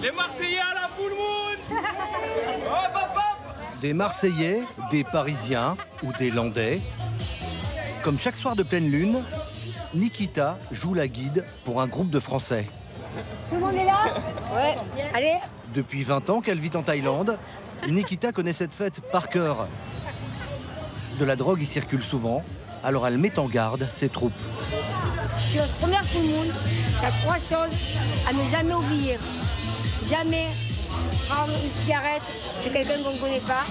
Les Marseillais à la full moon. Hop, hop, hop. Des Marseillais, des Parisiens ou des Landais. Comme chaque soir de pleine lune, Nikita joue la guide pour un groupe de Français. Tout le monde est là? Ouais. Allez. Depuis 20 ans qu'elle vit en Thaïlande, Nikita connaît cette fête par cœur. De la drogue y circule souvent, alors elle met en garde ses troupes. Sur notre première full moon, il y a 3 choses à ne jamais oublier. Jamais prendre une cigarette de quelqu'un qu'on ne connaît pas.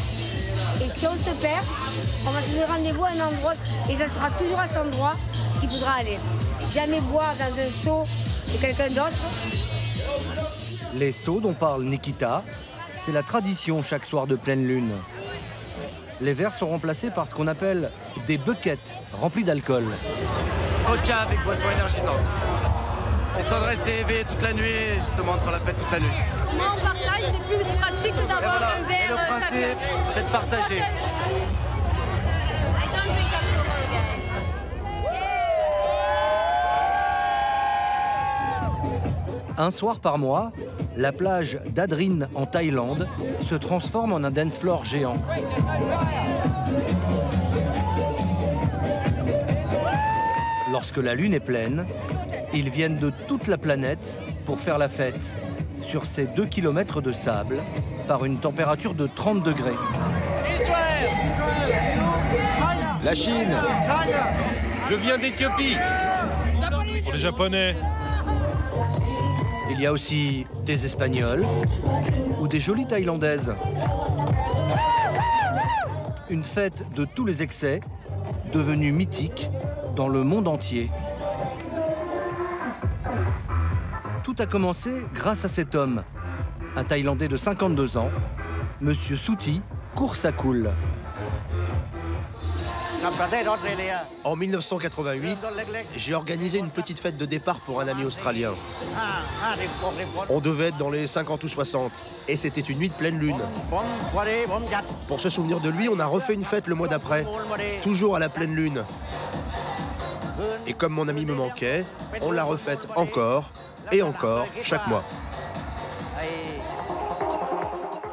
Et si on se perd, on va se donner rendez-vous à un endroit et ça sera toujours à cet endroit qu'il faudra aller. Jamais boire dans un seau de quelqu'un d'autre. Les seaux dont parle Nikita, c'est la tradition chaque soir de pleine lune. Les verres sont remplacés par ce qu'on appelle des buckets remplis d'alcool. Vodka avec boisson énergisante. Histoire de rester éveillé toute la nuit et justement de faire la fête toute la nuit. Moi, on partage, c'est plus pratique que d'avoir un verre le principe, chacun. c'est de partager. I don't drink alcohol, guys. Un soir par mois, la plage d'Adrin en Thaïlande se transforme en un dance floor géant. Lorsque la lune est pleine, ils viennent de toute la planète pour faire la fête sur ces 2 km de sable par une température de 30 degrés. La Chine. Je viens d'Éthiopie. Pour les Japonais. Il y a aussi des Espagnols ou des jolies Thaïlandaises. Une fête de tous les excès, devenue mythique dans le monde entier. Tout a commencé grâce à cet homme, un Thaïlandais de 52 ans, Monsieur Suti Kursakul. En 1988, j'ai organisé une petite fête de départ pour un ami australien. On devait être dans les 50 ou 60, et c'était une nuit de pleine lune. Pour se souvenir de lui, on a refait une fête le mois d'après, toujours à la pleine lune. Et comme mon ami me manquait, on l'a refaite encore et encore chaque mois.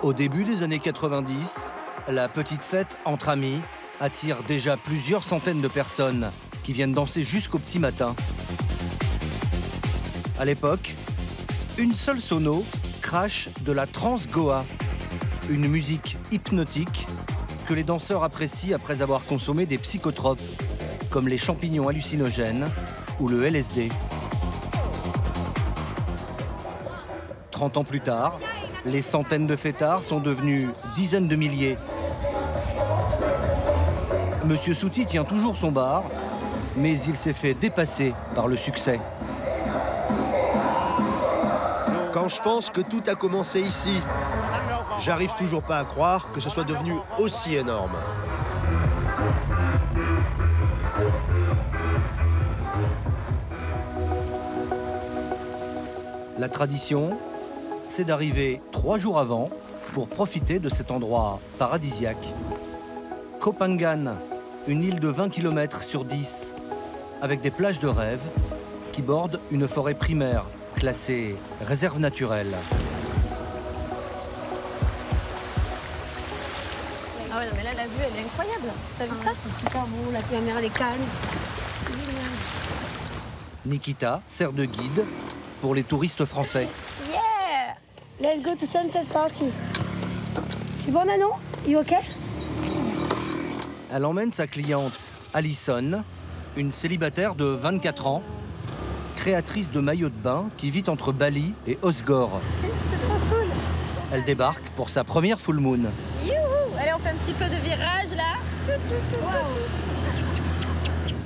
Au début des années 90, la petite fête entre amis attire déjà plusieurs centaines de personnes qui viennent danser jusqu'au petit matin. À l'époque, une seule sono crache de la trance Goa, une musique hypnotique que les danseurs apprécient après avoir consommé des psychotropes, comme les champignons hallucinogènes ou le LSD. 30 ans plus tard, les centaines de fêtards sont devenus dizaines de milliers. Monsieur Suti tient toujours son bar, mais il s'est fait dépasser par le succès. Quand je pense que tout a commencé ici, j'arrive toujours pas à croire que ce soit devenu aussi énorme. La tradition, c'est d'arriver 3 jours avant pour profiter de cet endroit paradisiaque. Koh Phangan, une île de 20 km sur 10, avec des plages de rêve qui bordent une forêt primaire classée réserve naturelle. Ah ouais, non, mais là, la vue, elle est incroyable. T'as vu ça? C'est super beau, la mer, elle est calme. Nikita sert de guide pour les touristes français. Yeah! Let's go to sunset party. C'est bon, Nanon? You okay? Elle emmène sa cliente Alison, une célibataire de 24 ans, créatrice de maillots de bain qui vit entre Bali et Osgore. C'est trop cool. Elle débarque pour sa première full moon. Youhou! Allez, on fait un petit peu de virage, là.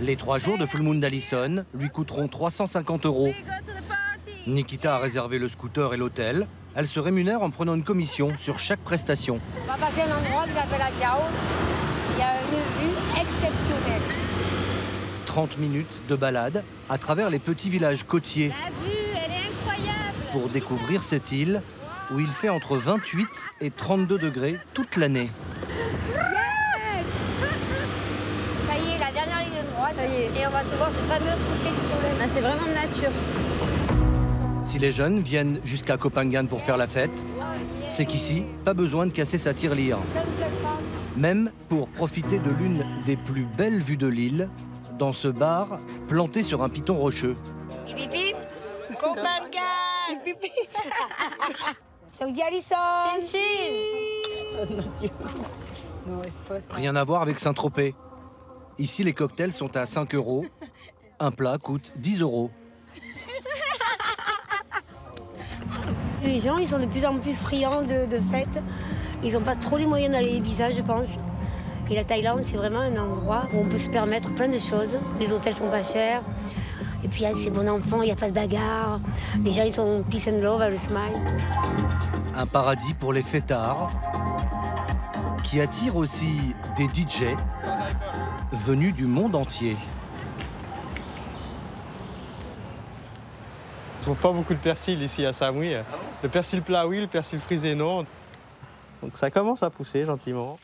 Les 3 jours de full moon d'Alison lui coûteront 350 €. We go to the party. Nikita a réservé le scooter et l'hôtel. Elle se rémunère en prenant une commission sur chaque prestation. On va passer à un endroit qui s'appelle la Ciao. Il y a une vue exceptionnelle. 30 minutes de balade à travers les petits villages côtiers La vue, elle est incroyable. pour découvrir cette île où il fait entre 28 et 32 degrés toute l'année. Ça y est, la dernière ligne droite. Ça y est. Et on va se voir ce fameux coucher du soleil. Là, c'est vraiment nature. Si les jeunes viennent jusqu'à Kopangan pour faire la fête, c'est qu'ici, pas besoin de casser sa tirelire. Même pour profiter de l'une des plus belles vues de l'île, dans ce bar planté sur un piton rocheux. Hip hip, Kopangan, pipi. Saudi Alison. Chin chin. Rien à voir avec Saint-Tropez. Ici, les cocktails sont à 5 €. Un plat coûte 10 €. Les gens, ils sont de plus en plus friands de fêtes. Ils n'ont pas trop les moyens d'aller à Ibiza, je pense. Et la Thaïlande, c'est vraiment un endroit où on peut se permettre plein de choses. Les hôtels sont pas chers. Et puis, c'est bon enfant, il n'y a pas de bagarre. Les gens, ils sont peace and love, le smile. Un paradis pour les fêtards, qui attire aussi des DJ venus du monde entier. On trouve pas beaucoup de persil ici à Samui. Le persil plat, oui, le persil frisé, non. Donc ça commence à pousser gentiment.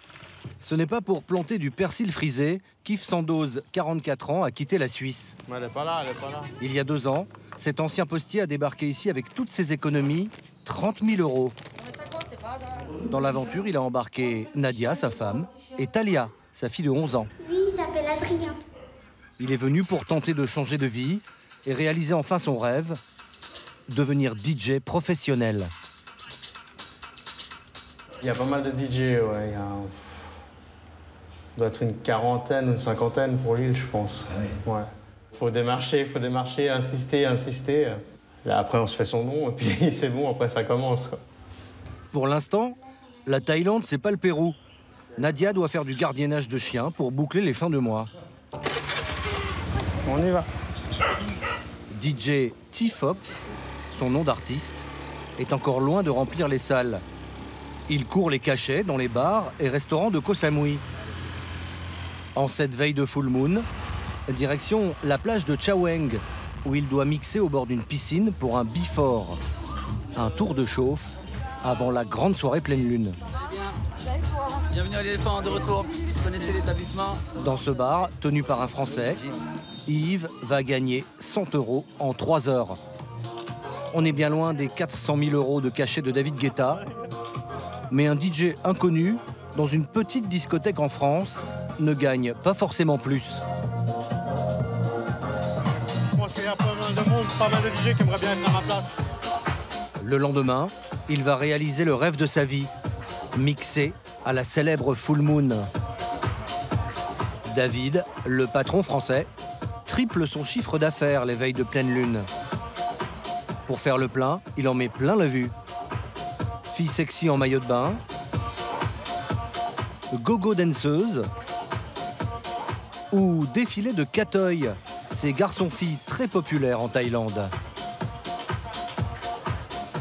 Ce n'est pas pour planter du persil frisé qu'Yves Sandoz, 44 ans, a quitté la Suisse. Mais elle est pas là, elle est pas là. Il y a 2 ans, cet ancien postier a débarqué ici avec toutes ses économies, 30 000 €. Dans l'aventure, il a embarqué Nadia, sa femme, et Talia, sa fille de 11 ans. Oui, il s'appelle Adrien. Il est venu pour tenter de changer de vie et réaliser enfin son rêve, devenir DJ professionnel. Il y a pas mal de DJ, ouais. Il doit être une quarantaine ou une cinquantaine pour l'île, je pense. Ouais. Faut démarcher, insister. Là, après, on se fait son nom et puis c'est bon, après ça commence. Pour l'instant, la Thaïlande, c'est pas le Pérou. Nadia doit faire du gardiennage de chiens pour boucler les fins de mois. On y va. DJ T-Fox, son nom d'artiste, est encore loin de remplir les salles. Il court les cachets dans les bars et restaurants de Koh Samui. En cette veille de full moon, direction la plage de Chaweng, où il doit mixer au bord d'une piscine pour un before, un tour de chauffe avant la grande soirée pleine lune. Bienvenue à l'éléphant de retour. Vous connaissez l'établissement? Dans ce bar, tenu par un Français, Yves va gagner 100 € en 3 heures. On est bien loin des 400 000 € de cachet de David Guetta. Mais un DJ inconnu, dans une petite discothèque en France, ne gagne pas forcément plus. Je pense qu'il y a pas mal de monde, pas mal de DJ qui aimeraient bien être à ma place. Le lendemain, il va réaliser le rêve de sa vie, mixer à la célèbre Full Moon. David, le patron français, triple son chiffre d'affaires les veilles de pleine lune. Pour faire le plein, il en met plein la vue. Fille sexy en maillot de bain, gogo danseuse ou défilé de Katoy, ces garçons-filles très populaires en Thaïlande.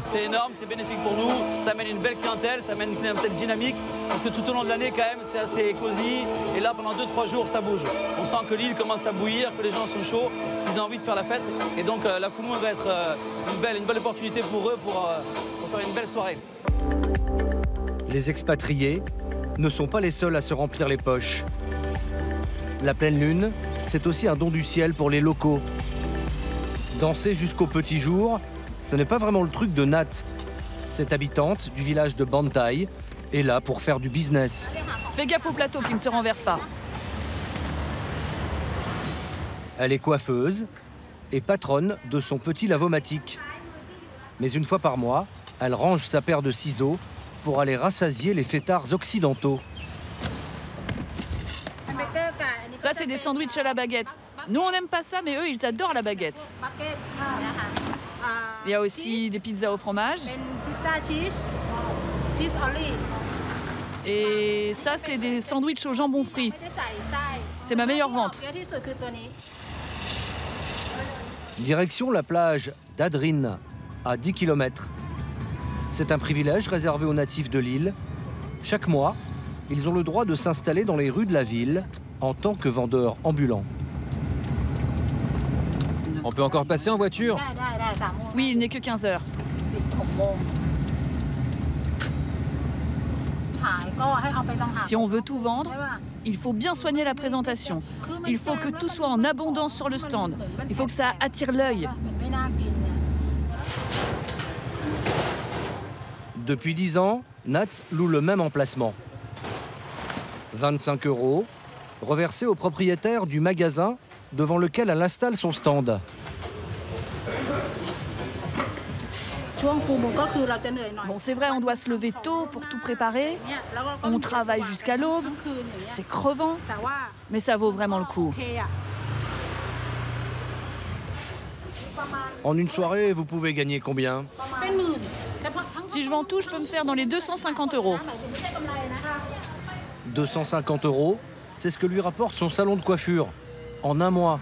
C'est énorme, c'est bénéfique pour nous, ça amène une belle clientèle, ça amène une clientèle dynamique, parce que tout au long de l'année, quand même, c'est assez cosy, et là, pendant 2-3 jours, ça bouge. On sent que l'île commence à bouillir, que les gens sont chauds, qu'ils ont envie de faire la fête, et donc la full moon va être une belle opportunité pour eux, pour faire une belle soirée. Les expatriés ne sont pas les seuls à se remplir les poches. La pleine lune, c'est aussi un don du ciel pour les locaux. Danser jusqu'au petit jour, ce n'est pas vraiment le truc de Nat. Cette habitante du village de Bantai est là pour faire du business. Fais gaffe au plateau qui ne se renverse pas. Elle est coiffeuse et patronne de son petit lavomatique. Mais une fois par mois, elle range sa paire de ciseaux pour aller rassasier les fêtards occidentaux. Ça, c'est des sandwichs à la baguette. Nous, on n'aime pas ça, mais eux, ils adorent la baguette. Il y a aussi des pizzas au fromage. Et ça, c'est des sandwichs au jambon frit. C'est ma meilleure vente. Direction la plage d'Adrine, à 10 km. C'est un privilège réservé aux natifs de l'île. Chaque mois, ils ont le droit de s'installer dans les rues de la ville en tant que vendeurs ambulants. On peut encore passer en voiture? Oui, il n'est que 15 heures. Si on veut tout vendre, il faut bien soigner la présentation. Il faut que tout soit en abondance sur le stand. Il faut que ça attire l'œil. Depuis 10 ans, Nat loue le même emplacement. 25 € reversés au propriétaire du magasin devant lequel elle installe son stand. Bon, c'est vrai, on doit se lever tôt pour tout préparer. On travaille jusqu'à l'aube. C'est crevant, mais ça vaut vraiment le coup. En une soirée, vous pouvez gagner combien? Si je vends tout, je peux me faire dans les 250 €. 250 €, c'est ce que lui rapporte son salon de coiffure, en un mois.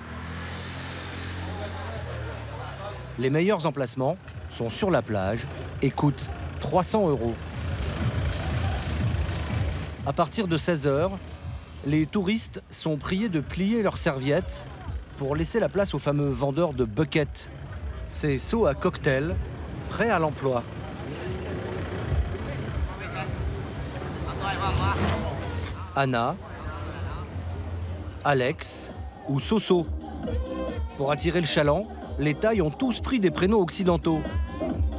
Les meilleurs emplacements sont sur la plage et coûtent 300 €. À partir de 16 h, les touristes sont priés de plier leurs serviettes pour laisser la place aux fameux vendeurs de buckets, ces seaux à cocktail prêts à l'emploi. Anna, Alex ou Soso. Pour attirer le chaland, les Thaïs ont tous pris des prénoms occidentaux,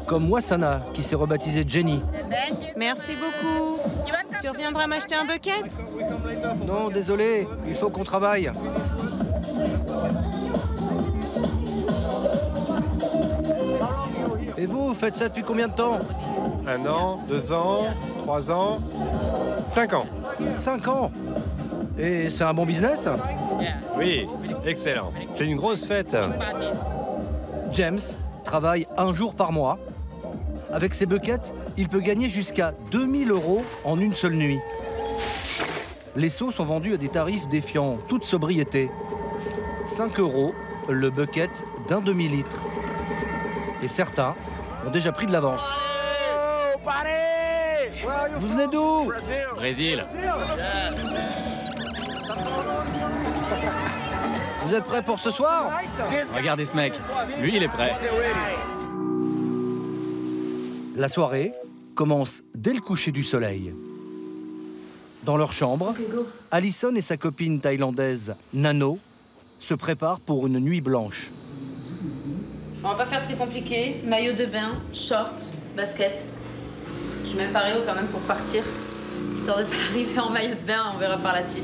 comme Wasana, qui s'est rebaptisée Jenny. Merci beaucoup. Tu reviendras m'acheter un bucket? Non, désolé, il faut qu'on travaille. Et vous faites ça depuis combien de temps? 1 an, 2 ans, 3 ans, 5 ans. 5 ans? Et c'est un bon business? Oui, excellent. C'est une grosse fête. James travaille 1 jour par mois. Avec ses buckets, il peut gagner jusqu'à 2000 € en une seule nuit. Les seaux sont vendus à des tarifs défiant toute sobriété. 5 € le bucket d'un demi-litre. Et certains ont déjà pris de l'avance. Vous venez d'où? Brésil. Vous êtes prêts pour ce soir? Regardez ce mec. Lui, il est prêt. La soirée commence dès le coucher du soleil. Dans leur chambre, Alison et sa copine thaïlandaise Nano se préparent pour une nuit blanche. On va pas faire très compliqué. Maillot de bain, short, basket. Je suis même paré haut quand même pour partir. Histoire de pas arriver en maillot de bain, on verra par la suite.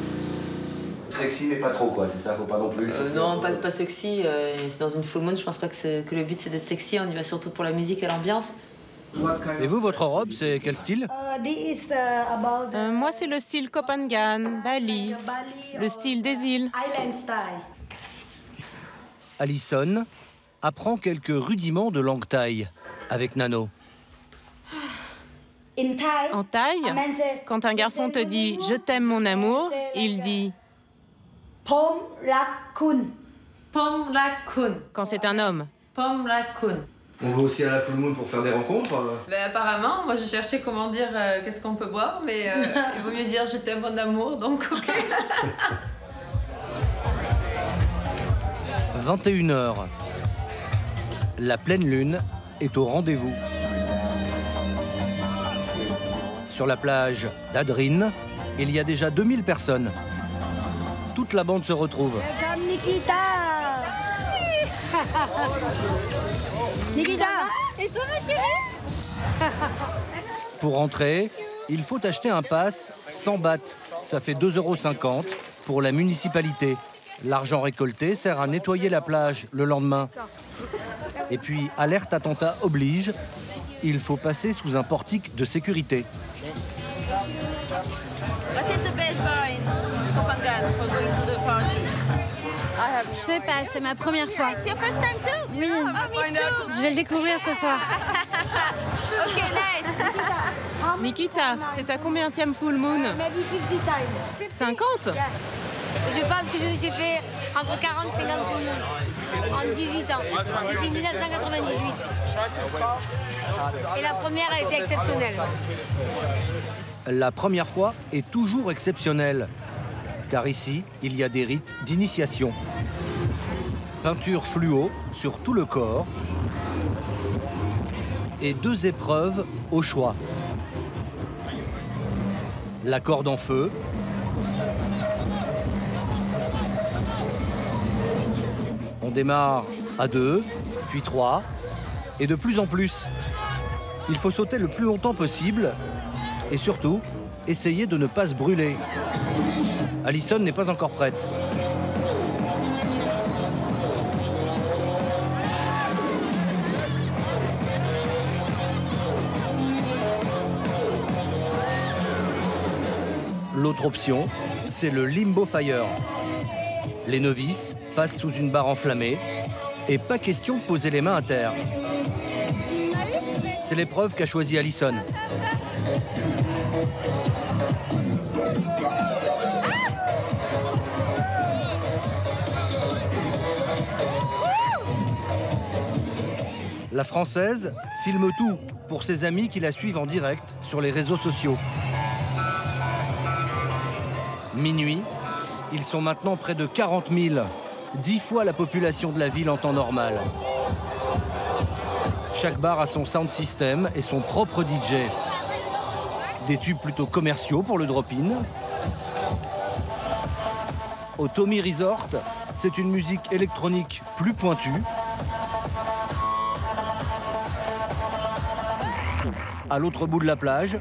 Sexy mais pas trop quoi, c'est ça, faut pas non plus. Non, pas sexy. Dans une full moon, je pense pas que le but c'est d'être sexy. On y va surtout pour la musique et l'ambiance. Et vous, votre robe, c'est quel style? Moi, c'est le style Koh Phangan, Bali, le style des îles. Alison apprend quelques rudiments de langue thaï avec Nano. En thaï, quand un garçon te dit « je t'aime mon amour », il dit « Pom rak kun ». Pom rak kun. Quand c'est un homme. Pom rak kun. On va aussi à la full moon pour faire des rencontres? Apparemment, moi je cherchais comment dire qu'est-ce qu'on peut boire, mais il vaut mieux dire je t'aime mon amour, donc ok. 21 h. La pleine lune est au rendez-vous. Sur la plage d'Adrine, il y a déjà 2000 personnes. Toute la bande se retrouve. Comme Nikita. Nikita. Et toi ma chérie? Pour entrer, il faut acheter un pass 100 bahts. Ça fait 2,50 € pour la municipalité. L'argent récolté sert à nettoyer la plage le lendemain. Et puis, alerte attentat oblige, il faut passer sous un portique de sécurité. What is the best bar in Koh Phangan for going to the party? Je sais pas, c'est ma première fois. It's your first time too? Oui, Oh, me too. je vais le découvrir ce soir. Ok, nice. Nikita, c'est ta combienième full moon? 50? Je pense que j'ai fait entre 40 et 50 moons en 18 ans, depuis 1998. Et la première, elle était exceptionnelle. La première fois est toujours exceptionnelle, car ici, il y a des rites d'initiation. Peinture fluo sur tout le corps et 2 épreuves au choix. La corde en feu, on démarre à 2, puis 3, Et de plus en plus. Il faut sauter le plus longtemps possible et surtout, essayer de ne pas se brûler. Alison n'est pas encore prête. L'autre option, c'est le limbo fire. Les novices passent sous une barre enflammée et pas question de poser les mains à terre. C'est l'épreuve qu'a choisie Alison. La Française filme tout pour ses amis qui la suivent en direct sur les réseaux sociaux. Minuit, ils sont maintenant près de 40 000, 10 fois la population de la ville en temps normal. Chaque bar a son sound system et son propre DJ. Des tubes plutôt commerciaux pour le drop-in. Au Tommy Resort, c'est une musique électronique plus pointue. À l'autre bout de la plage,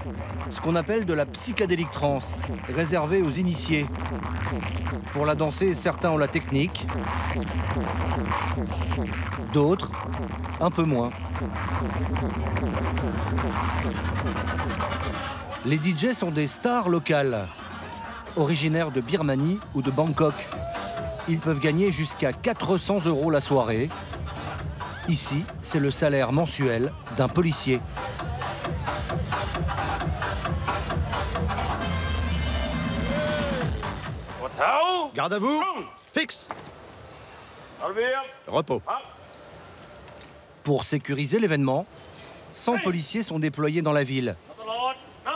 ce qu'on appelle de la psychédélique trance, réservée aux initiés. Pour la danser, certains ont la technique, d'autres, un peu moins. Les DJ sont des stars locales, originaires de Birmanie ou de Bangkok. Ils peuvent gagner jusqu'à 400 € la soirée. Ici, c'est le salaire mensuel d'un policier. Garde à vous, fixe. Repos. Pour sécuriser l'événement, 100 policiers sont déployés dans la ville.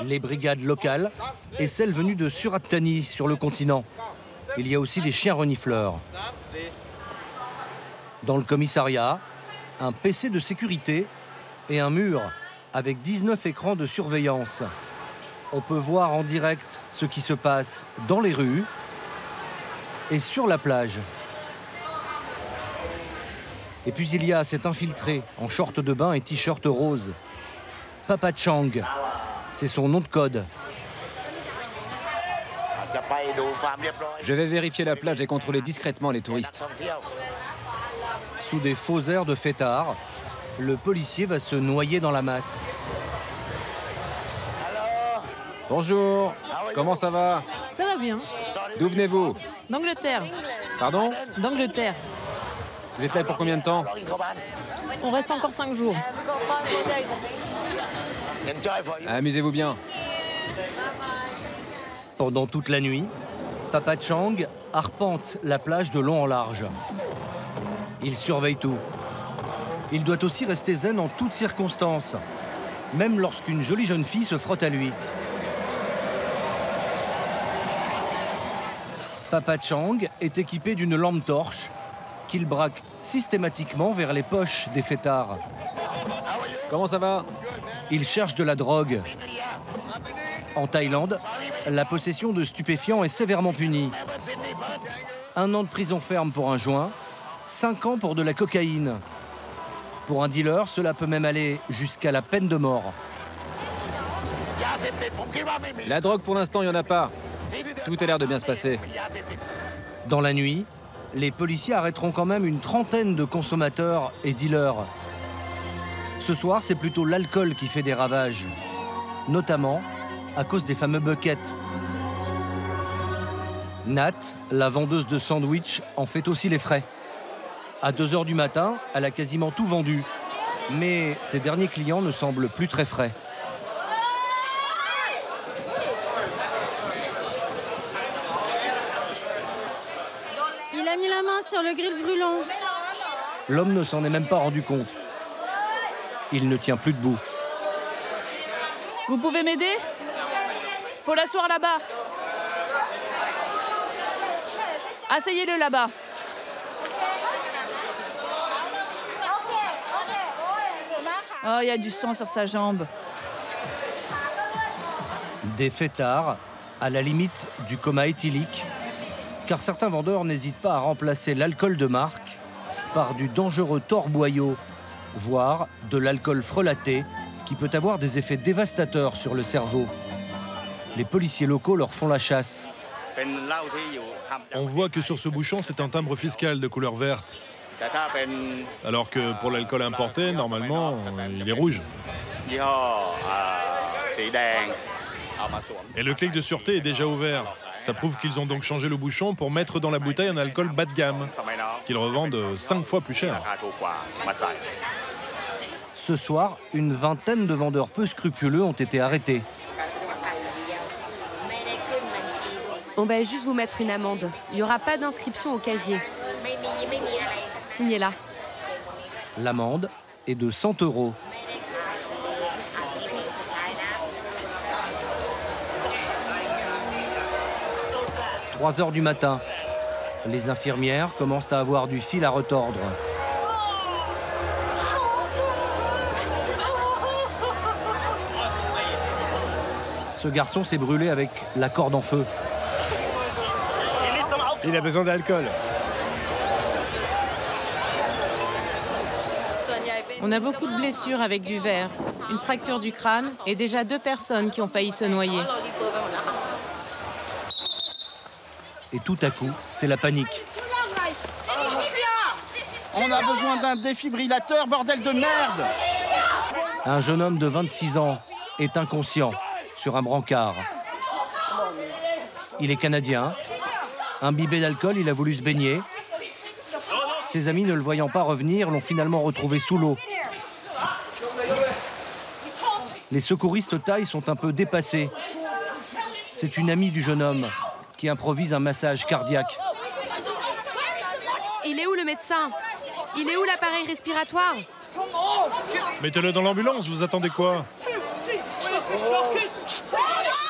Les brigades locales et celles venues de Surat Thani sur le continent. Il y a aussi des chiens renifleurs. Dans le commissariat, un PC de sécurité et un mur avec 19 écrans de surveillance. On peut voir en direct ce qui se passe dans les rues et sur la plage. Et puis il y a cet infiltré en short de bain et t-shirt rose. Papa Chang, c'est son nom de code. Je vais vérifier la plage et contrôler discrètement les touristes. Sous des faux airs de fêtard, le policier va se noyer dans la masse. Bonjour, comment ça va? Ça va bien. D'où venez-vous? D'Angleterre. Pardon? D'Angleterre. Vous êtes là pour combien de temps? On reste encore 5 jours. Amusez-vous bien. Pendant toute la nuit, Papa Chang arpente la plage de long en large. Il surveille tout. Il doit aussi rester zen en toutes circonstances, même lorsqu'une jolie jeune fille se frotte à lui. Papa Chang est équipé d'une lampe torche qu'il braque systématiquement vers les poches des fêtards. Comment ça va? Il cherche de la drogue. En Thaïlande, la possession de stupéfiants est sévèrement punie. 1 an de prison ferme pour un joint, 5 ans pour de la cocaïne. Pour un dealer, cela peut même aller jusqu'à la peine de mort. La drogue, pour l'instant, il n'y en a pas. Tout a l'air de bien se passer. Dans la nuit, les policiers arrêteront quand même une trentaine de consommateurs et dealers. Ce soir, c'est plutôt l'alcool qui fait des ravages, notamment à cause des fameux buckets. Nat, la vendeuse de sandwich, en fait aussi les frais. À 2 h du matin, elle a quasiment tout vendu. Mais ses derniers clients ne semblent plus très frais. Il a mis la main sur le grill brûlant. L'homme ne s'en est même pas rendu compte. Il ne tient plus debout. Vous pouvez m'aider? Faut l'asseoir là-bas. Asseyez-le là-bas. Oh, il y a du sang sur sa jambe. Des fêtards, à la limite du coma éthylique, car certains vendeurs n'hésitent pas à remplacer l'alcool de marque par du dangereux torboyau voire de l'alcool frelaté qui peut avoir des effets dévastateurs sur le cerveau. Les policiers locaux leur font la chasse. On voit que sur ce bouchon, c'est un timbre fiscal de couleur verte. Alors que pour l'alcool importé, normalement, il est rouge. Et le clic de sûreté est déjà ouvert. Ça prouve qu'ils ont donc changé le bouchon pour mettre dans la bouteille un alcool bas de gamme, qu'ils revendent 5 fois plus cher. Ce soir, une vingtaine de vendeurs peu scrupuleux ont été arrêtés. On va juste vous mettre une amende. Il n'y aura pas d'inscription au casier. Signez-la. L'amende est de 100 €. « 3 h du matin. Les infirmières commencent à avoir du fil à retordre. Ce garçon s'est brûlé avec la corde en feu. Il a besoin d'alcool. On a beaucoup de blessures avec du verre, une fracture du crâne et déjà 2 personnes qui ont failli se noyer. Et tout à coup, c'est la panique. On a besoin d'un défibrillateur, bordel de merde! Un jeune homme de 26 ans est inconscient sur un brancard. Il est canadien. Imbibé d'alcool, il a voulu se baigner. Ses amis, ne le voyant pas revenir, l'ont finalement retrouvé sous l'eau. Les secouristes thaïs sont un peu dépassés. C'est une amie du jeune homme qui improvise un massage cardiaque. Il est où le médecin? Il est où l'appareil respiratoire? Mettez-le dans l'ambulance, vous attendez quoi?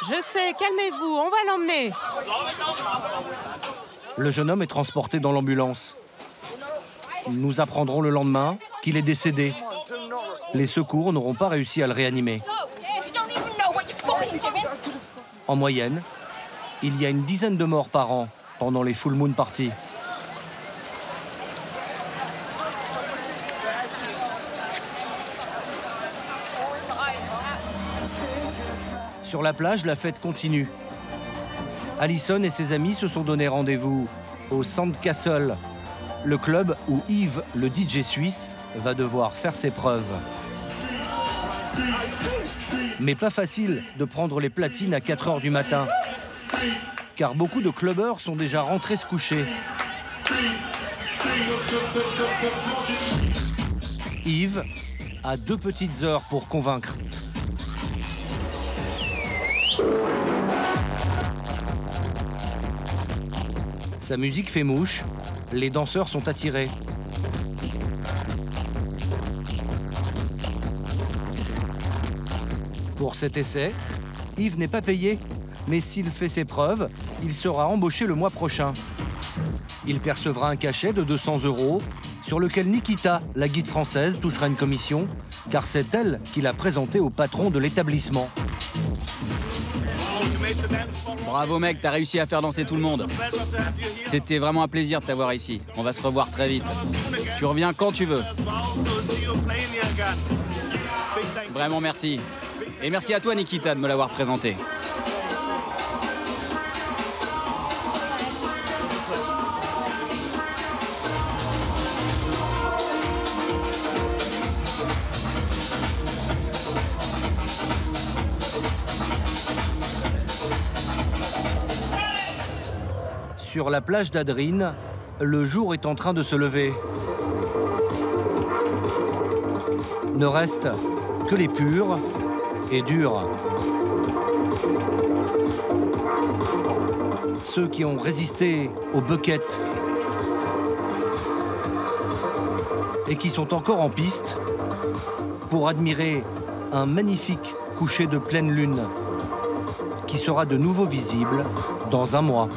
Je sais, calmez-vous, on va l'emmener. Le jeune homme est transporté dans l'ambulance. Nous apprendrons le lendemain qu'il est décédé. Les secours n'auront pas réussi à le réanimer. En moyenne, il y a une dizaine de morts par an pendant les full moon parties. Sur la plage, la fête continue. Alison et ses amis se sont donné rendez-vous au Sandcastle, le club où Yves, le DJ suisse, va devoir faire ses preuves. Mais pas facile de prendre les platines à 4 h du matin, car beaucoup de clubbers sont déjà rentrés se coucher. Yves a 2 petites heures pour convaincre. Sa musique fait mouche, les danseurs sont attirés. Pour cet essai, Yves n'est pas payé, mais s'il fait ses preuves, il sera embauché le mois prochain. Il percevra un cachet de 200 € sur lequel Nikita, la guide française, touchera une commission, car c'est elle qui l'a présenté au patron de l'établissement. Bravo mec, t'as réussi à faire danser tout le monde. C'était vraiment un plaisir de t'avoir ici. On va se revoir très vite. Tu reviens quand tu veux. Vraiment merci. Et merci à toi Nikita de me l'avoir présenté. Sur la plage d'Adrine, le jour est en train de se lever. Ne restent que les purs et durs. Ceux qui ont résisté au bucket et qui sont encore en piste pour admirer un magnifique coucher de pleine lune qui sera de nouveau visible dans un mois.